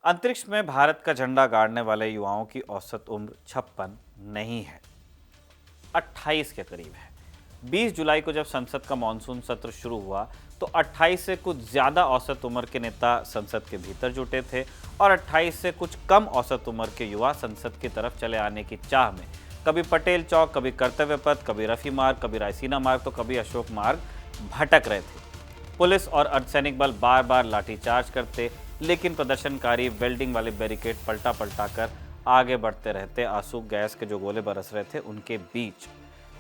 अंतरिक्ष में भारत का झंडा गाड़ने वाले युवाओं की औसत उम्र 56 नहीं है, 28 के करीब है। 20 जुलाई को जब संसद का मानसून सत्र शुरू हुआ तो 28 से कुछ ज्यादा औसत उम्र के नेता संसद के भीतर जुटे थे और 28 से कुछ कम औसत उम्र के युवा संसद की तरफ चले आने की चाह में कभी पटेल चौक, कभी कर्तव्य पथ, कभी रफी मार्ग, कभी रायसीना मार्ग तो कभी अशोक मार्ग भटक रहे थे। पुलिस और अर्धसैनिक बल बार बार लाठीचार्ज करते, लेकिन प्रदर्शनकारी वेल्डिंग वाले बैरिकेड पलटा पलटा कर आगे बढ़ते रहते। आंसू गैस के जो गोले बरस रहे थे उनके बीच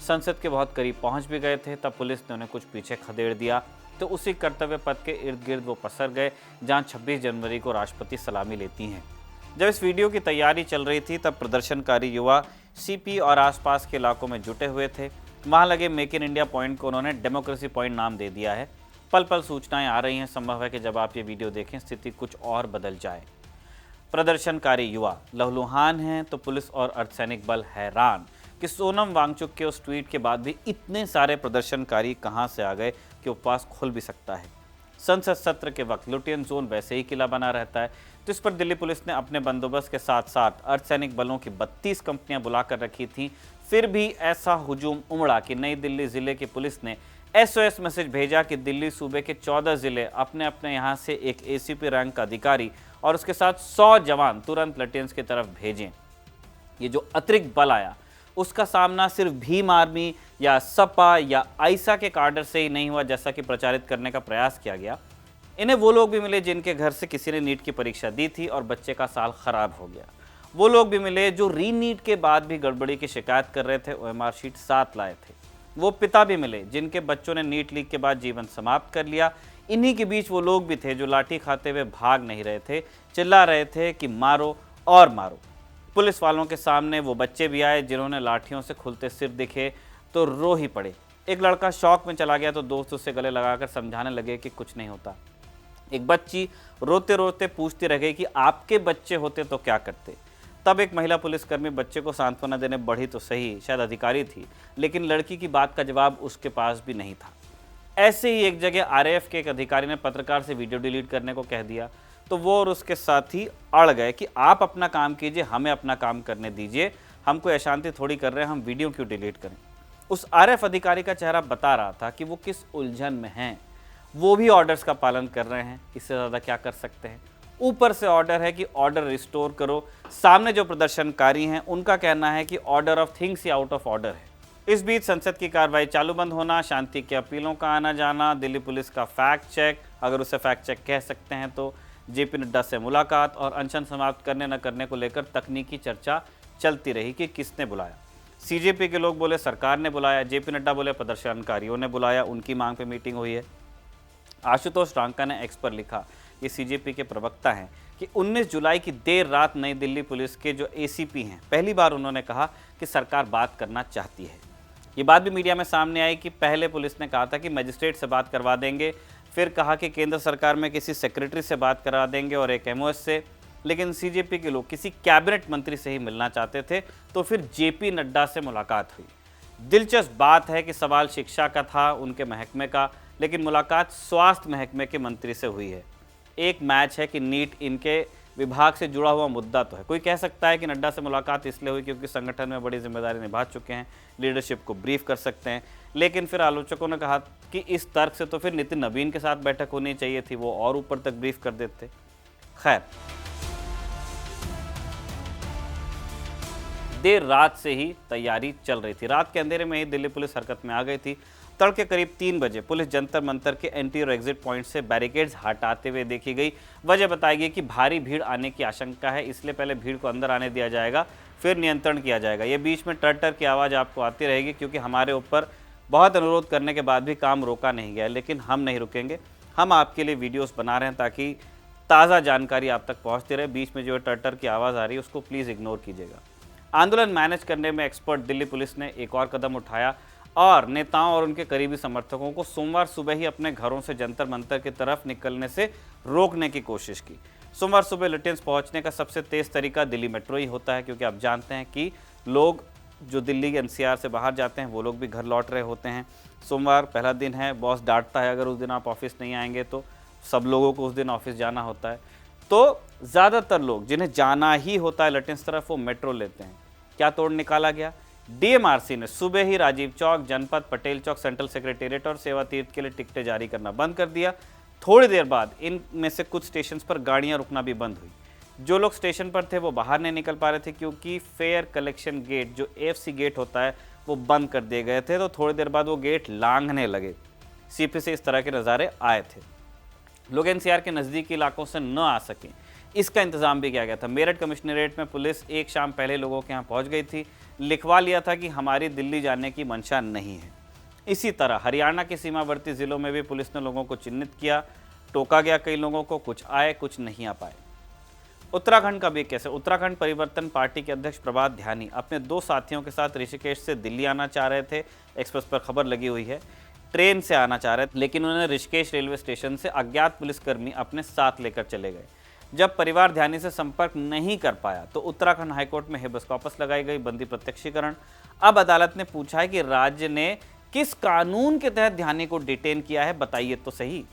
संसद के बहुत करीब पहुंच भी गए थे। तब पुलिस ने उन्हें कुछ पीछे खदेड़ दिया तो उसी कर्तव्य पथ के इर्द गिर्द वो पसर गए जहां 26 जनवरी को राष्ट्रपति सलामी लेती हैं। जब इस वीडियो की तैयारी चल रही थी तब प्रदर्शनकारी युवा सीपी और आसपास के इलाकों में जुटे हुए थे। वहां लगे मेक इन इंडिया पॉइंट को उन्होंने डेमोक्रेसी पॉइंट नाम दे दिया है। पल पल सूचनाएं आ रही हैं, संभव है कि जब आप ये वीडियो देखें स्थिति कुछ और बदल जाए। प्रदर्शनकारी युवा लहूलुहान हैं तो पुलिस और अर्धसैनिक बल हैरान कि सोनम वांगचुक के उस ट्वीट के बाद भी इतने सारे प्रदर्शनकारी कहां से आ गए कि उपवास खुल भी सकता है। संसद सत्र के वक्त लुटियन जोन वैसे ही किला बना रहता है, तो इस पर दिल्ली पुलिस ने अपने बंदोबस्त के साथ साथ अर्धसैनिक बलों की 32 कंपनियां बुलाकर रखी थीं। फिर भी ऐसा हुजूम उमड़ा कि नई दिल्ली जिले की पुलिस ने SOS मैसेज भेजा कि दिल्ली सूबे के 14 जिले अपने अपने यहाँ से एक ACP रैंक का अधिकारी और उसके साथ 100 जवान तुरंत लुटियंस की तरफ भेजें। ये जो अतिरिक्त बल आया उसका सामना सिर्फ भीम आर्मी या सपा या आइसा के कार्डर से ही नहीं हुआ, जैसा कि प्रचारित करने का प्रयास किया गया। इन्हें वो लोग भी मिले जिनके घर से किसी ने नीट की परीक्षा दी थी और बच्चे का साल खराब हो गया। वो लोग भी मिले जो री नीट के बाद भी गड़बड़ी की शिकायत कर रहे थे, OMR शीट साथ लाए थे। वो पिता भी मिले जिनके बच्चों ने नीट लीक के बाद जीवन समाप्त कर लिया। इन्हीं के बीच वो लोग भी थे जो लाठी खाते हुए भाग नहीं रहे थे, चिल्ला रहे थे कि मारो और मारो। पुलिस वालों के सामने वो बच्चे भी आए जिन्होंने लाठियों से खुलते सिर दिखे तो रो ही पड़े। एक लड़का शौक में चला गया तो दोस्त उससे गले लगाकर समझाने लगे कि कुछ नहीं होता। एक बच्ची रोते रोते पूछती रह गई कि आपके बच्चे होते तो क्या करते। तब एक महिला पुलिसकर्मी बच्चे को सांत्वना देने बढ़ी तो सही, शायद अधिकारी थी, लेकिन लड़की की बात का जवाब उसके पास भी नहीं था। ऐसे ही एक जगह RAF के एक अधिकारी ने पत्रकार से वीडियो डिलीट करने को कह दिया तो वो और उसके साथी अड़ गए कि आप अपना काम कीजिए, हमें अपना काम करने दीजिए, हम कोई अशांति थोड़ी कर रहे हैं, हम वीडियो क्यों डिलीट करें। उस RF अधिकारी का चेहरा बता रहा था कि वो किस उलझन में हैं। वो भी ऑर्डर्स का पालन कर रहे हैं, इससे ज़्यादा क्या कर सकते हैं। ऊपर से ऑर्डर है कि ऑर्डर रिस्टोर करो, सामने जो प्रदर्शनकारी हैं उनका कहना है कि order of things he out of order है। इस बीच संसद की कार्रवाई चालू बंद होना, शांति की अपीलों का आना जाना, दिल्ली पुलिस का फैक्ट चेक, अगर उसे फैक्ट चेक कह सकते हैं तो, JP नड्डा से मुलाकात और अनशन समाप्त करने न करने को लेकर तकनीकी चर्चा चलती रही कि किसने बुलाया। CJP के लोग बोले सरकार ने बुलाया, JP नड्डा बोले प्रदर्शनकारियों ने बुलाया, उनकी मांग पे मीटिंग हुई है। आशुतोष रांका ने एक्स पर लिखा, ये CJP के प्रवक्ता हैं, कि 19 जुलाई की देर रात नई दिल्ली पुलिस के जो ACP हैं पहली बार उन्होंने कहा कि सरकार बात करना चाहती है। ये बात भी मीडिया में सामने आई कि पहले पुलिस ने कहा था कि मजिस्ट्रेट से बात करवा देंगे, फिर कहा कि केंद्र सरकार में किसी सेक्रेटरी से बात करवा देंगे और एक MOS से, लेकिन CJP के लोग किसी कैबिनेट मंत्री से ही मिलना चाहते थे, तो फिर JP नड्डा से मुलाकात हुई। दिलचस्प बात है कि सवाल शिक्षा का था, उनके महकमे का, लेकिन मुलाकात स्वास्थ्य महकमे के मंत्री से हुई है। एक मैच है कि नीट इनके विभाग से जुड़ा हुआ मुद्दा तो है। कोई कह सकता है कि नड्डा से मुलाकात इसलिए हुई क्योंकि संगठन में बड़ी जिम्मेदारी निभा चुके हैं, लीडरशिप को ब्रीफ कर सकते हैं, लेकिन फिर आलोचकों ने कहा कि इस तर्क से तो फिर नितिन नवीन के साथ बैठक होनी चाहिए थी, वो और ऊपर तक ब्रीफ कर देते। खैर, देर रात से ही तैयारी चल रही थी। रात के अंधेरे में ही दिल्ली पुलिस हरकत में आ गई थी। तड़के करीब 3 बजे पुलिस जंतर मंतर के एंट्री और एग्जिट पॉइंट से बैरिकेड्स हटाते हुए देखी गई। वजह बताई गई कि भारी भीड़ आने की आशंका है, इसलिए पहले भीड़ को अंदर आने दिया जाएगा, फिर नियंत्रण किया जाएगा। ये बीच में टर की आवाज़ आपको आती रहेगी क्योंकि हमारे ऊपर बहुत अनुरोध करने के बाद भी काम रोका नहीं गया, लेकिन हम नहीं रुकेंगे। हम आपके लिए वीडियोस बना रहे हैं ताकि ताज़ा जानकारी आप तक पहुँचती रहे। बीच में जो टर की आवाज़ आ रही है उसको प्लीज़ इग्नोर कीजिएगा। आंदोलन मैनेज करने में एक्सपर्ट दिल्ली पुलिस ने एक और कदम उठाया और नेताओं और उनके करीबी समर्थकों को सोमवार सुबह ही अपने घरों से जंतर मंतर की तरफ निकलने से रोकने की कोशिश की। सोमवार सुबह लुटियंस पहुंचने का सबसे तेज़ तरीका दिल्ली मेट्रो ही होता है, क्योंकि आप जानते हैं कि लोग जो दिल्ली के NCR से बाहर जाते हैं वो लोग भी घर लौट रहे होते हैं। सोमवार पहला दिन है, बॉस डांटता है अगर उस दिन आप ऑफिस नहीं आएंगे तो, सब लोगों को उस दिन ऑफिस जाना होता है। तो ज़्यादातर लोग जिन्हें जाना ही होता है लटिन्स तरफ वो मेट्रो लेते हैं। क्या तोड़ निकाला गया? डीएमआरसी ने सुबह ही राजीव चौक, जनपद, पटेल चौक, सेंट्रल सेक्रेटेरिएट और सेवा तीर्थ के लिए टिकटें जारी करना बंद कर दिया। थोड़ी देर बाद इनमें से कुछ स्टेशन पर गाड़ियां रुकना भी बंद हुई। जो लोग स्टेशन पर थे वो बाहर नहीं निकल पा रहे थे क्योंकि फेयर कलेक्शन गेट जो एएफसी गेट होता है वो बंद कर दिए गए थे। तो थोड़ी देर बाद वो गेट लांघने लगे। सीपी से इस तरह के नज़ारे आए थे। लोग एनसीआर के नज़दीकी इलाकों से न आ सकें, इसका इंतजाम भी किया गया था। मेरठ कमिश्नरेट में पुलिस एक शाम पहले लोगों के यहाँ पहुँच गई थी। लिखवा लिया था कि हमारी दिल्ली जाने की मंशा नहीं है। इसी तरह हरियाणा के सीमावर्ती जिलों में भी पुलिस ने लोगों को चिन्हित किया। टोका गया कई लोगों को, कुछ आए कुछ नहीं आ पाए। उत्तराखंड का भी कैसे? उत्तराखंड परिवर्तन पार्टी के अध्यक्ष प्रभात ध्यानी अपने 2 साथियों के साथ ऋषिकेश से दिल्ली आना चाह रहे थे। एक्सप्रेस पर खबर लगी हुई है। ट्रेन से आना चाह रहे थे, लेकिन उन्होंने ऋषिकेश रेलवे स्टेशन से अज्ञात पुलिसकर्मी अपने साथ लेकर चले गए। जब परिवार ध्यानी से संपर्क नहीं कर पाया तो उत्तराखंड हाईकोर्ट में हेबस कॉर्पस लगाई गई, बंदी प्रत्यक्षीकरण। अब अदालत ने पूछा है कि राज्य ने किस कानून के तहत ध्यानी को डिटेन किया है, बताइए तो सही।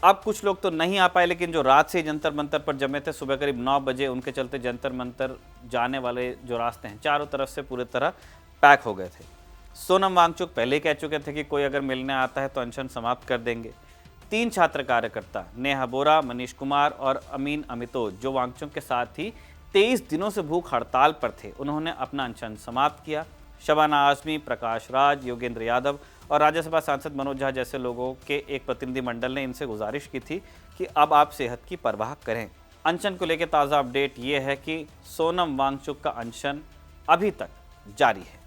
अब कुछ लोग तो नहीं आ पाए, लेकिन जो रात से जंतर मंतर पर जमे थे, सुबह करीब 9 बजे उनके चलते जंतर मंतर जाने वाले जो रास्ते हैं चारों तरफ से पूरी तरह पैक हो गए थे। सोनम वांगचुक पहले ही कह चुके थे कि कोई अगर मिलने आता है तो अनशन समाप्त कर देंगे। 3 छात्र कार्यकर्ता नेहा बोरा, मनीष कुमार और अमीन अमितोज जो वांगचुक के साथ ही 23 दिनों से भूख हड़ताल पर थे, उन्होंने अपना अनशन समाप्त किया। शबाना आजमी, प्रकाश राज, योगेंद्र यादव और राज्यसभा सांसद मनोज झा जैसे लोगों के एक प्रतिनिधिमंडल ने इनसे गुजारिश की थी कि अब आप सेहत की परवाह करें। अनशन को लेकर ताज़ा अपडेट ये है कि सोनम वांगचुक का अनशन अभी तक जारी है।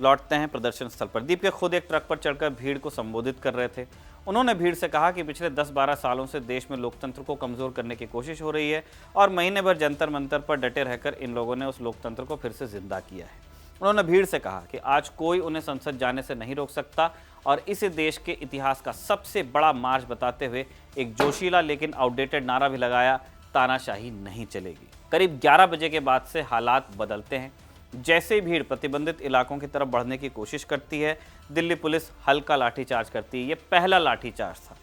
लौटते हैं प्रदर्शन स्थल पर। दीपिका खुद एक ट्रक पर चढ़कर भीड़ को संबोधित कर रहे थे। उन्होंने भीड़ से कहा कि पिछले 10-12 सालों से देश में लोकतंत्र को कमज़ोर करने की कोशिश हो रही है और महीने भर जंतर मंतर पर डटे रहकर इन लोगों ने उस लोकतंत्र को फिर से जिंदा किया है। उन्होंने भीड़ से कहा कि आज कोई उन्हें संसद जाने से नहीं रोक सकता और इसे देश के इतिहास का सबसे बड़ा मार्च बताते हुए एक जोशीला लेकिन आउटडेटेड नारा भी लगाया, तानाशाही नहीं चलेगी। करीब 11 बजे के बाद से हालात बदलते हैं। जैसे ही भीड़ प्रतिबंधित इलाकों की तरफ बढ़ने की कोशिश करती है, दिल्ली पुलिस हल्का लाठीचार्ज करती है। ये पहला लाठीचार्ज था।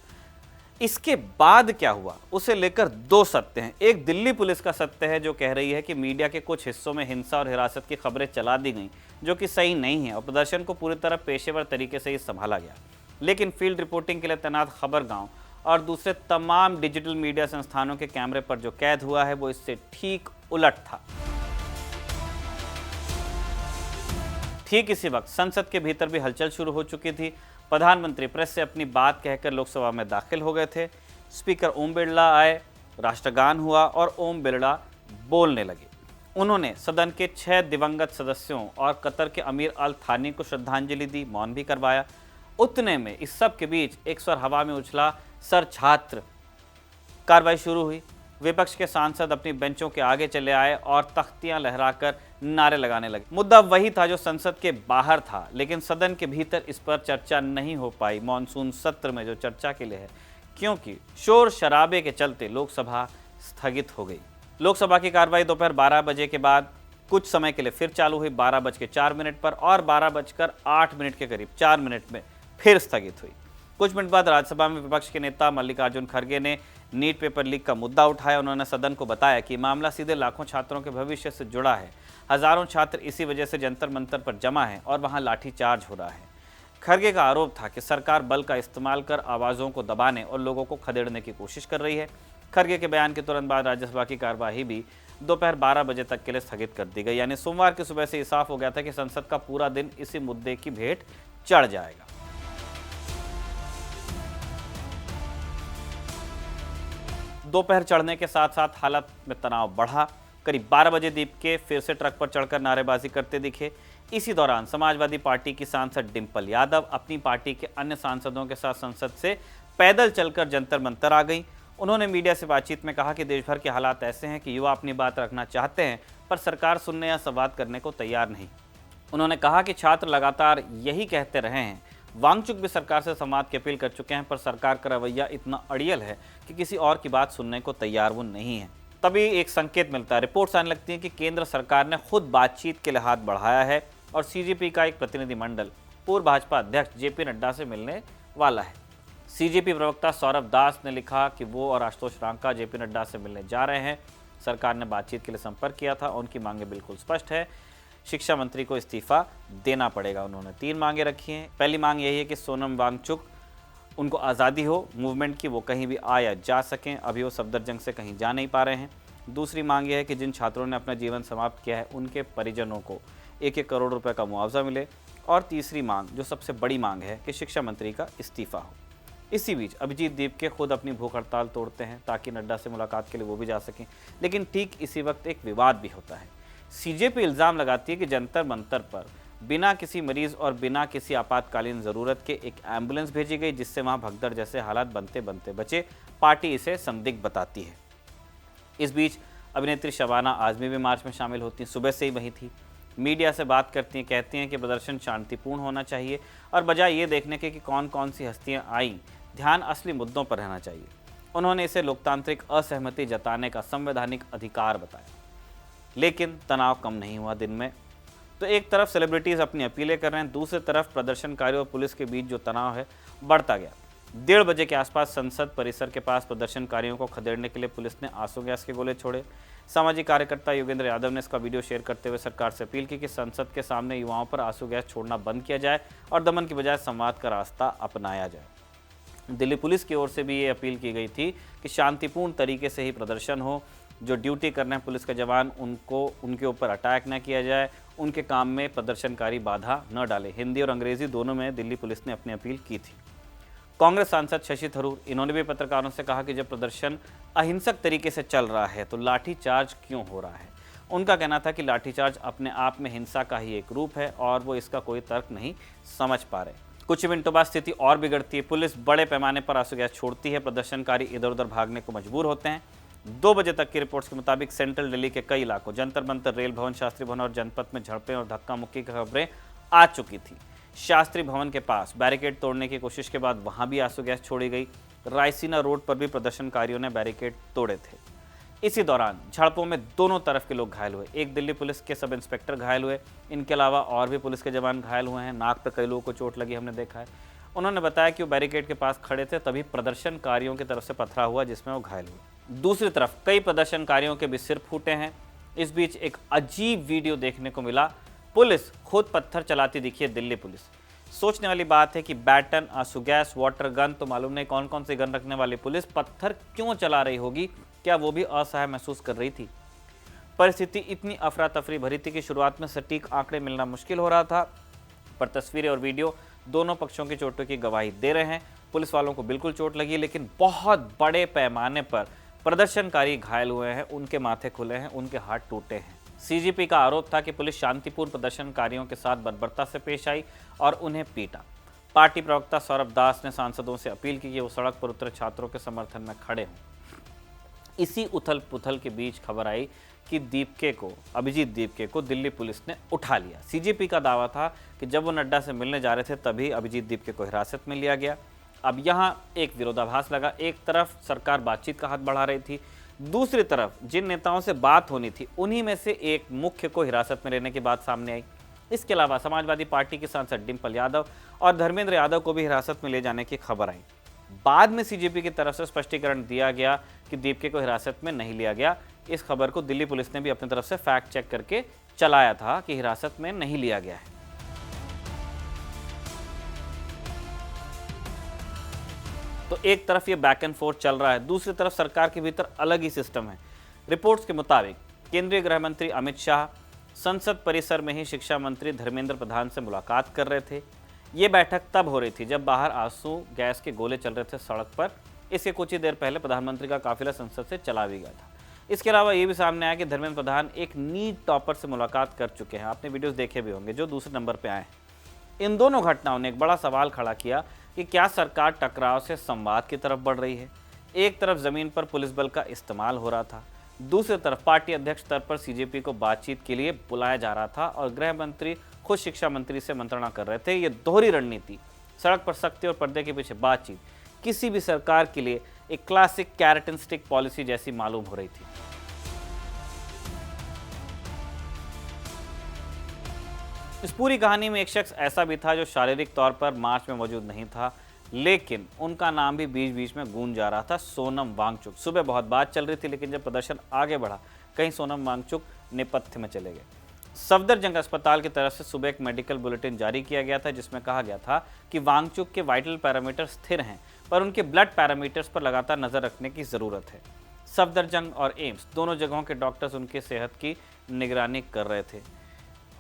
इसके बाद क्या हुआ उसे लेकर 2 सत्य हैं। एक दिल्ली पुलिस का सत्य है जो कह रही है कि मीडिया के कुछ हिस्सों में हिंसा और हिरासत की खबरें चला दी गईं जो कि सही नहीं है और प्रदर्शन को पूरी तरह पेशेवर तरीके से ही संभाला गया। लेकिन फील्ड रिपोर्टिंग के लिए तैनात खबरगांव और दूसरे तमाम डिजिटल मीडिया संस्थानों के कैमरे पर जो कैद हुआ है वो इससे ठीक उलट था। ठीक इसी वक्त संसद के भीतर भी हलचल शुरू हो चुकी थी। प्रधानमंत्री प्रेस से अपनी बात कहकर लोकसभा में दाखिल हो गए थे। स्पीकर ओम बिरला आए, राष्ट्रगान हुआ और ओम बिरला बोलने लगे। उन्होंने सदन के 6 दिवंगत सदस्यों और कतर के अमीर अल थानी को श्रद्धांजलि दी, मौन भी करवाया। उतने में इस सब के बीच एक स्वर हवा में उछला, सर छात्र। कार्रवाई शुरू हुई। विपक्ष के सांसद अपनी बेंचों के आगे चले आए और तख्तियां लहराकर नारे लगाने लगे। मुद्दा वही था जो संसद के बाहर था, लेकिन सदन के भीतर इस पर चर्चा नहीं हो पाई। मॉनसून सत्र में जो चर्चा के लिए है, क्योंकि शोर शराबे के चलते लोकसभा स्थगित हो गई। लोकसभा की कार्रवाई दोपहर 12 बजे के बाद कुछ समय के लिए फिर चालू हुई 12:04 पर और 12:08 के करीब 4 मिनट में फिर स्थगित हुई। कुछ मिनट बाद राज्यसभा में विपक्ष के नेता मल्लिकार्जुन खड़गे ने नीट पेपर लीक का मुद्दा उठाया। उन्होंने सदन को बताया कि मामला सीधे लाखों छात्रों के भविष्य से जुड़ा है। हजारों छात्र इसी वजह से जंतर मंतर पर जमा है और वहां लाठीचार्ज हो रहा है। खड़गे का आरोप था कि सरकार बल का इस्तेमाल कर आवाज़ों को दबाने और लोगों को खदेड़ने की कोशिश कर रही है। खड़गे के बयान के तुरंत बाद राज्यसभा की कार्यवाही भी दोपहर 12 बजे तक के लिए स्थगित कर दी गई। यानी सोमवार की सुबह से साफ हो गया था कि संसद का पूरा दिन इसी मुद्दे की भेंट चढ़ जाएगा। दोपहर चढ़ने के साथ साथ हालत में तनाव बढ़ा। करीब 12 बजे दीपिका फिर से ट्रक पर चढ़कर नारेबाजी करते दिखे। इसी दौरान समाजवादी पार्टी की सांसद डिंपल यादव अपनी पार्टी के अन्य सांसदों के साथ संसद से पैदल चलकर जंतर मंतर आ गई। उन्होंने मीडिया से बातचीत में कहा कि देश भर के हालात ऐसे हैं कि युवा अपनी बात रखना चाहते हैं पर सरकार सुनने या संवाद करने को तैयार नहीं। उन्होंने कहा कि छात्र लगातार यही कहते रहे हैं। वांगचुक भी सरकार से संवाद की अपील कर चुके हैं पर सरकार का रवैया इतना अड़ियल है कि किसी और की बात सुनने को तैयार वो नहीं है। तभी एक संकेत मिलता है। रिपोर्ट्स आने लगती है कि केंद्र सरकार ने खुद बातचीत के लिए हाथ बढ़ाया है और सीजेपी का एक प्रतिनिधिमंडल पूर्व भाजपा अध्यक्ष जेपी नड्डा से मिलने वाला है। सीजेपी प्रवक्ता सौरभ दास ने लिखा कि वो और आशुतोष रांका जेपी नड्डा से मिलने जा रहे हैं। सरकार ने बातचीत के लिए संपर्क किया था। उनकी मांगें बिल्कुल स्पष्ट है। शिक्षा मंत्री को इस्तीफा देना पड़ेगा। उन्होंने 3 मांगें रखी हैं। पहली मांग यही है कि सोनम वांगचुक उनको आज़ादी हो मूवमेंट की, वो कहीं भी आ या जा सकें। अभी वो सफदरजंग से कहीं जा नहीं पा रहे हैं। दूसरी मांग यह है कि जिन छात्रों ने अपना जीवन समाप्त किया है उनके परिजनों को 1-1 करोड़ रुपए का मुआवजा मिले। और तीसरी मांग, जो सबसे बड़ी मांग है, कि शिक्षा मंत्री का इस्तीफा हो। इसी बीच अभिजीत दीपके खुद अपनी भूख हड़ताल तोड़ते हैं ताकि नड्डा से मुलाकात के लिए वो भी जा सकें। लेकिन ठीक इसी वक्त एक विवाद भी होता है। सीजेपी इल्ज़ाम लगाती है कि जंतर मंतर पर बिना किसी मरीज और बिना किसी आपातकालीन ज़रूरत के एक एम्बुलेंस भेजी गई, जिससे वहां भगदड़ जैसे हालात बनते बनते बचे। पार्टी इसे संदिग्ध बताती है। इस बीच अभिनेत्री शबाना आजमी भी मार्च में शामिल होती हैं। सुबह से ही वहीं थी। मीडिया से बात करती हैं, कहती हैं कि प्रदर्शन शांतिपूर्ण होना चाहिए और बजाय ये देखने के कि कौन कौन सी हस्तियां आईं, ध्यान असली मुद्दों पर रहना चाहिए। उन्होंने इसे लोकतांत्रिक असहमति जताने का संवैधानिक अधिकार बताया। लेकिन तनाव कम नहीं हुआ दिन में। तो एक तरफ सेलिब्रिटीज़ अपनी अपीलें कर रहे हैं, दूसरी तरफ प्रदर्शनकारियों और पुलिस के बीच जो तनाव है बढ़ता गया। 1:30 बजे के आसपास संसद परिसर के पास प्रदर्शनकारियों को खदेड़ने के लिए पुलिस ने आंसू गैस के गोले छोड़े। सामाजिक कार्यकर्ता योगेंद्र यादव ने इसका वीडियो शेयर करते हुए सरकार से अपील की कि संसद के सामने युवाओं पर आंसू गैस छोड़ना बंद किया जाए और दमन की बजाय संवाद का रास्ता अपनाया जाए। दिल्ली पुलिस की ओर से भी ये अपील की गई थी कि शांतिपूर्ण तरीके से ही प्रदर्शन हो। जो ड्यूटी कर रहे हैं पुलिस के जवान, उनके ऊपर अटैक न किया जाए, उनके काम में प्रदर्शनकारी बाधा न डाले। हिंदी और अंग्रेजी दोनों में दिल्ली पुलिस ने अपनी अपील की थी। कांग्रेस सांसद शशि थरूर, इन्होंने भी पत्रकारों से कहा कि जब प्रदर्शन अहिंसक तरीके से चल रहा है तो लाठीचार्ज क्यों हो रहा है। उनका कहना था कि लाठीचार्ज अपने आप में हिंसा का ही एक रूप है और वो इसका कोई तर्क नहीं समझ पा रहे। कुछ मिनटों बाद स्थिति और बिगड़ती है। पुलिस बड़े पैमाने पर आंसू गैस छोड़ती है। प्रदर्शनकारी इधर उधर भागने को मजबूर होते हैं। 2 बजे तक की रिपोर्ट्स के मुताबिक सेंट्रल दिल्ली के कई इलाकों, जंतर मंतर, रेल भवन, शास्त्री भवन और जनपथ में झड़पें और धक्का मुक्की की खबरें आ चुकी थी। शास्त्री भवन के पास बैरिकेड तोड़ने की कोशिश के बाद वहां भी आंसू गैस छोड़ी गई। रायसीना रोड पर भी प्रदर्शनकारियों ने बैरिकेड तोड़े थे। इसी दौरान झड़पों में दोनों तरफ के लोग घायल हुए। एक दिल्ली पुलिस के सब इंस्पेक्टर घायल हुए। इनके अलावा और भी पुलिस के जवान घायल हुए हैं। नाक पर कई लोगों को चोट लगी, हमने देखा है। उन्होंने बताया कि वो बैरिकेड के पास खड़े थे, तभी प्रदर्शनकारियों की तरफ से पथराव हुआ जिसमें वो घायल हुए। दूसरी तरफ कई प्रदर्शनकारियों के भी सिर फूटे हैं। इस बीच एक अजीब वीडियो देखने को मिला। पुलिस खुद पत्थर चलाती दिखी है। दिल्ली पुलिस, सोचने वाली बात है कि बैटन, आंसू गैस, वाटर गन, तो मालूम नहीं कौन कौन सी गन रखने वाली पुलिस पत्थर क्यों चला रही होगी। क्या वो भी असहाय महसूस कर रही थी? परिस्थिति इतनी अफरा तफरी भरी थी कि शुरुआत में सटीक आंकड़े मिलना मुश्किल हो रहा था, पर तस्वीरें और वीडियो दोनों पक्षों की चोटों की गवाही दे रहे हैं। पुलिस वालों को बिल्कुल चोट लगी, लेकिन बहुत बड़े पैमाने पर प्रदर्शनकारी घायल हुए हैं। उनके माथे खुले हैं, उनके हाथ टूटे हैं। सीजीपी का आरोप था कि पुलिस शांतिपूर्ण प्रदर्शनकारियों के साथ बर्बरता से पेश आई और उन्हें पीटा। पार्टी प्रवक्ता सौरभ दास ने सांसदों से अपील की कि वो सड़क पर उतरे छात्रों के समर्थन में खड़े हों। इसी उथल पुथल के बीच खबर आई कि अभिजीत दीपके को दिल्ली पुलिस ने उठा लिया। सीजेपी का दावा था कि जब वो नड्डा से मिलने जा रहे थे तभी अभिजीत दीपके को हिरासत में लिया गया। अब यहाँ एक विरोधाभास लगा। एक तरफ सरकार बातचीत का हाथ बढ़ा रही थी, दूसरी तरफ जिन नेताओं से बात होनी थी उन्हीं में से एक मुख्य को हिरासत में लेने की बात सामने आई। इसके अलावा समाजवादी पार्टी के सांसद डिम्पल यादव और धर्मेंद्र यादव को भी हिरासत में ले जाने की खबर आई। बाद में सीजेपी की तरफ से स्पष्टीकरण दिया गया कि दीपके को हिरासत में नहीं लिया गया। इस खबर को दिल्ली पुलिस ने भी अपनी तरफ से फैक्ट चेक करके चलाया था कि हिरासत में नहीं लिया गया है। तो एक तरफ ये बैक एंड फोर्थ चल रहा है, दूसरी तरफ सरकार के भीतर अलग ही सिस्टम है। रिपोर्ट्स के मुताबिक केंद्रीय गृह मंत्री अमित शाह संसद परिसर में ही शिक्षा मंत्री धर्मेंद्र प्रधान से मुलाकात कर रहे थे। ये बैठक तब हो रही थी जब बाहर आंसू गैस के गोले चल रहे थे सड़क पर। इसके कुछ ही देर पहले प्रधानमंत्री का काफिला संसद से चला भी गया था। इसके अलावा ये भी सामने आया कि धर्मेंद्र प्रधान एक नीट टॉपर से मुलाकात कर चुके हैं। आपने वीडियोस देखे भी होंगे जो दूसरे नंबर पे आए हैं। इन दोनों घटनाओं ने एक बड़ा सवाल खड़ा किया कि क्या सरकार टकराव से संवाद की तरफ बढ़ रही है। एक तरफ जमीन पर पुलिस बल का इस्तेमाल हो रहा था, दूसरी तरफ पार्टी अध्यक्ष स्तर पर सीजेपी को बातचीत के लिए बुलाया जा रहा था और गृह मंत्री खुद शिक्षा मंत्री से मंत्रणा कर रहे थे। ये दोहरी रणनीति, सड़क पर सख्ती और पर्दे के पीछे बातचीत, किसी भी सरकार के लिए एक classic carrot and stick policy जैसी मालूम हो रही थी। इस पूरी कहानी में एक शख्स ऐसा भी था जो शारीरिक तौर पर मार्च में मौजूद नहीं था, लेकिन उनका नाम भी बीच बीच में गूंज जा रहा था, सोनम वांगचुक। सुबह बहुत बात चल रही थी, लेकिन जब प्रदर्शन आगे बढ़ा कहीं सोनम वांगचुक नेपथ्य में चले गए। सफदरजंग अस्पताल की तरफ से सुबह एक मेडिकल बुलेटिन जारी किया गया था, जिसमें कहा गया था कि वांगचुक के वाइटल पैरामीटर स्थिर हैं, पर उनके ब्लड पैरामीटर्स पर लगातार नजर रखने की जरूरत है। सफदरजंग और एम्स दोनों जगहों के डॉक्टर्स उनकी सेहत की निगरानी कर रहे थे।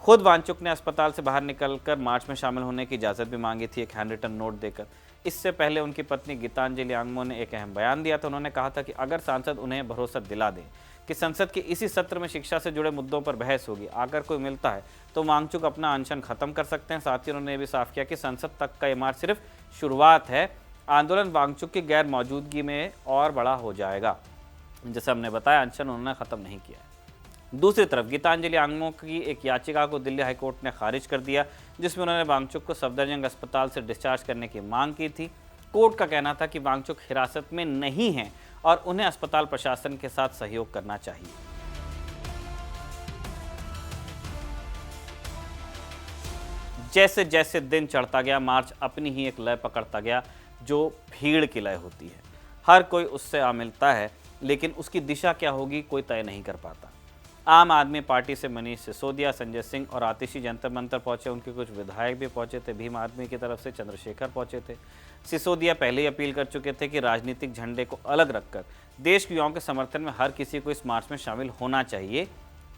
खुद वांगचुक ने अस्पताल से बाहर निकलकर मार्च में शामिल होने की इजाज़त भी मांगी थी, एक हैंड रिटन नोट देकर। इससे पहले उनकी पत्नी गीतांजलि आंगमो ने एक अहम बयान दिया था। उन्होंने कहा था कि अगर सांसद उन्हें भरोसा दिला दें कि संसद के इसी सत्र में शिक्षा से जुड़े मुद्दों पर बहस होगी, अगर कोई मिलता है तो वांगचुक अपना अनशन खत्म कर सकते हैं। साथ ही उन्होंने ये भी साफ किया कि संसद तक का ये मार्च सिर्फ शुरुआत है, आंदोलन वांगचुक की गैर मौजूदगी में और बड़ा हो जाएगा। जैसे हमने बताया, अनशन उन्होंने खत्म नहीं किया है। दूसरी तरफ गीतांजलि आंगमो की एक याचिका को दिल्ली हाईकोर्ट ने खारिज कर दिया, जिसमें उन्होंने वांगचुक को सफदरजंग अस्पताल से डिस्चार्ज करने की मांग की थी। कोर्ट का कहना था कि वांगचुक हिरासत में नहीं हैं और उन्हें अस्पताल प्रशासन के साथ सहयोग करना चाहिए। जैसे जैसे दिन चढ़ता गया, मार्च अपनी ही एक लय पकड़ता गया, जो भीड़ की लय होती है। हर कोई उससे आ मिलता है, लेकिन उसकी दिशा क्या होगी कोई तय नहीं कर पाता। आम आदमी पार्टी से मनीष सिसोदिया, संजय सिंह और आतिशी जंतर मंतर पहुंचे। उनके कुछ विधायक भी पहुंचे थे। भीम आदमी की तरफ से चंद्रशेखर पहुंचे थे। सिसोदिया पहले ही अपील कर चुके थे कि राजनीतिक झंडे को अलग रखकर देश के युवाओं के समर्थन में हर किसी को इस मार्च में शामिल होना चाहिए।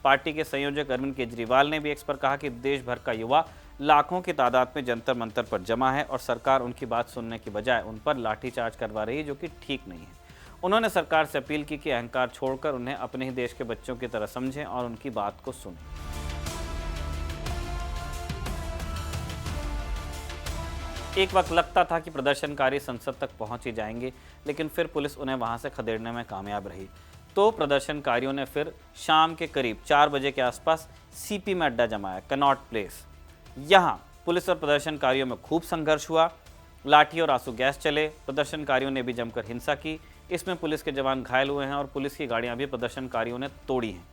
पार्टी के संयोजक अरविंद केजरीवाल ने भी एक्स पर कहा कि देश भर का युवा लाखों की तादाद में जंतर मंतर पर जमा है और सरकार उनकी बात सुनने की बजाय उन पर लाठीचार्ज करवा रही है, जो कि ठीक नहीं है। उन्होंने सरकार से अपील की कि अहंकार छोड़कर उन्हें अपने ही देश के बच्चों की तरह समझें और उनकी बात को सुनें। एक वक्त लगता था कि प्रदर्शनकारी संसद तक पहुंच ही जाएंगे, लेकिन फिर पुलिस उन्हें वहां से खदेड़ने में कामयाब रही। तो प्रदर्शनकारियों ने फिर शाम के करीब 4 बजे के आसपास सीपी में अड्डा जमाया, कनॉट प्लेस। यहां पुलिस और प्रदर्शनकारियों में खूब संघर्ष हुआ। लाठी और आंसू गैस चले। प्रदर्शनकारियों ने भी जमकर हिंसा की। इसमें पुलिस के जवान घायल हुए हैं और पुलिस की गाड़ियां भी प्रदर्शनकारियों ने तोड़ी हैं।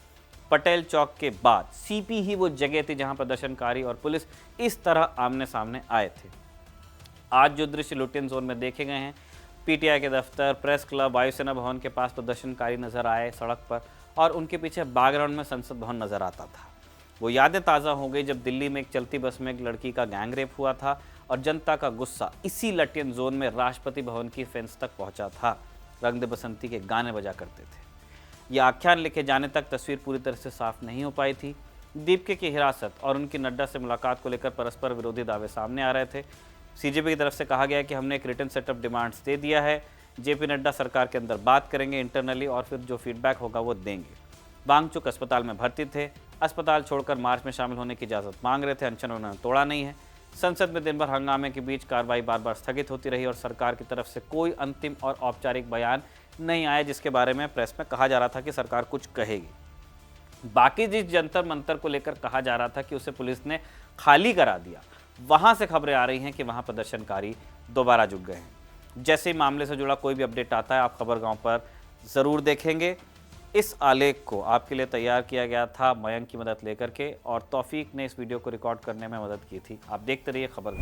पटेल चौक के बाद सीपी ही वो जगह थी जहां प्रदर्शनकारी और पुलिस इस तरह आमने सामने आए थे। आज जो दृश्य लुटियन जोन में देखे गए हैं, पीटीआई के दफ्तर, प्रेस क्लब, वायुसेना भवन के पास प्रदर्शनकारी नजर आए सड़क पर, और उनके पीछे बैकग्राउंड में संसद भवन नजर आता था। वो यादें ताज़ा हो गई जब दिल्ली में एक चलती बस में एक लड़की का गैंग रेप हुआ था और जनता का गुस्सा इसी लुटियन जोन में राष्ट्रपति भवन की फेंस तक पहुंचा था। रंग दे बसंती के गाने बजा करते थे। यह आख्यान लिखे जाने तक तस्वीर पूरी तरह से साफ नहीं हो पाई थी। दीपके की हिरासत और उनकी नड्डा से मुलाकात को लेकर परस्पर विरोधी दावे सामने आ रहे थे। सीजेपी की तरफ से कहा गया कि हमने एक रिटन सेटअप डिमांड्स दे दिया है, जेपी नड्डा सरकार के अंदर बात करेंगे इंटरनली और फिर जो फीडबैक होगा वो देंगे। वांगचुक अस्पताल में भर्ती थे, अस्पताल छोड़कर मार्च में शामिल होने की इजाज़त मांग रहे थे। अनशन उन्होंने तोड़ा नहीं है। संसद में दिन भर हंगामे के बीच कार्रवाई बार बार स्थगित होती रही और सरकार की तरफ से कोई अंतिम और औपचारिक बयान नहीं आया, जिसके बारे में प्रेस में कहा जा रहा था कि सरकार कुछ कहेगी। बाकी जिस जंतर मंतर को लेकर कहा जा रहा था कि उसे पुलिस ने खाली करा दिया, वहां से खबरें आ रही हैं कि वहां प्रदर्शनकारी दोबारा जुट गए हैं। जैसे ही मामले से जुड़ा कोई भी अपडेट आता है, आप खबर गांव पर ज़रूर देखेंगे। इस आलेख को आपके लिए तैयार किया गया था मयंक की मदद लेकर के, और तौफीक ने इस वीडियो को रिकॉर्ड करने में मदद की थी। आप देखते रहिए खबर।